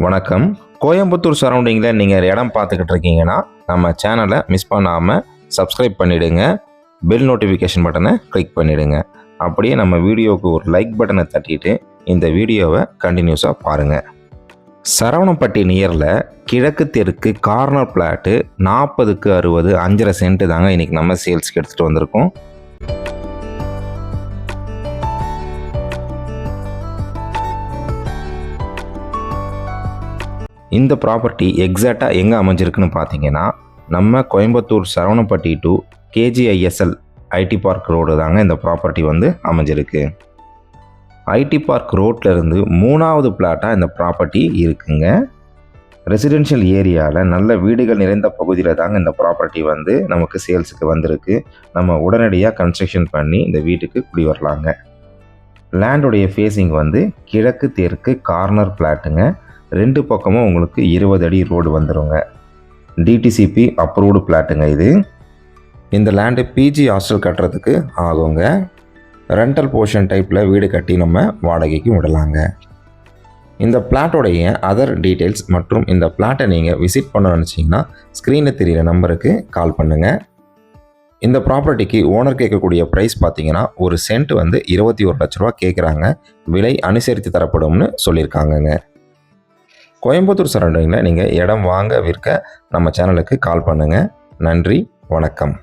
வணக்கம். கோயம்புத்தூர் சரௌண்டிங்கில் நீங்கள் இடம் பார்த்துக்கிட்டு இருக்கீங்கன்னா நம்ம சேனலை மிஸ் பண்ணாமல் சப்ஸ்கிரைப் பண்ணிவிடுங்க. பெல் நோட்டிஃபிகேஷன் பட்டனை கிளிக் பண்ணிவிடுங்க. அப்படியே நம்ம வீடியோவுக்கு ஒரு லைக் பட்டனை தட்டிட்டு இந்த வீடியோவை கண்டினியூஸாக பாருங்கள். சரவணப்பட்டி நியரில் கிழக்கு தெற்கு கார்னர் பிளாட்டு 40க்கு 60 5.5 சென்ட் தாங்க இன்றைக்கி நம்ம சேல்ஸ்க்கு எடுத்துகிட்டு வந்திருக்கோம். இந்த ப்ராப்பர்ட்டி எக்ஸாக்டாக எங்கே அமைஞ்சிருக்குன்னு பார்த்தீங்கன்னா நம்ம Coimbatore Saravanapatti to KGISL IT park road தாங்க இந்த ப்ராப்பர்ட்டி வந்து அமைஞ்சிருக்கு. ஐடி பார்க் ரோட்லேருந்து 3வது பிளாட்டாக இந்த ப்ராப்பர்ட்டி இருக்குங்க. ரெசிடென்ஷியல் ஏரியாவில் நல்ல வீடுகள் நிறைந்த பகுதியில் தாங்க இந்த ப்ராப்பர்ட்டி வந்து நமக்கு சேல்ஸுக்கு வந்திருக்கு. நம்ம உடனடியாக கன்ஸ்ட்ரக்ஷன் பண்ணி இந்த வீட்டுக்கு குடி வரலாங்க. லேண்டுடைய ஃபேஸிங் வந்து கிழக்கு தெற்கு கார்னர் பிளாட்டுங்க. 2 பக்கமும் உங்களுக்கு 20 அடி ரோடு வந்துடுங்க. DTCP அப்ரூவ்டு பிளாட்டுங்க இது. இந்த லேண்டு PG ஹாஸ்டல் கட்டுறதுக்கு ஆகுங்க. ரெண்டல் போர்ஷன் டைப்பில் வீடு கட்டி நம்ம வாடகைக்கு விடலாங்க. இந்த பிளாட்டோடைய அதர் டீட்டெயில்ஸ் மற்றும் இந்த பிளாட்டை நீங்கள் விசிட் பண்ண நினச்சிங்கன்னா ஸ்க்ரீனில் தெரிகிற நம்பருக்கு கால் பண்ணுங்கள். இந்த ப்ராப்பர்ட்டிக்கு ஓனர் கேட்கக்கூடிய ப்ரைஸ் பார்த்தீங்கன்னா ஒரு சென்ட் வந்து 21 லட்ச ரூபா கேட்குறாங்க. விலை அனுசரித்து தரப்படும்னு சொல்லியிருக்காங்கங்க. கோயம்புத்தூர் சரௌண்டிங்கில் நீங்கள் இடம் வாங்க விற்க நம்ம சேனலுக்கு கால் பண்ணுங்கள். நன்றி, வணக்கம்.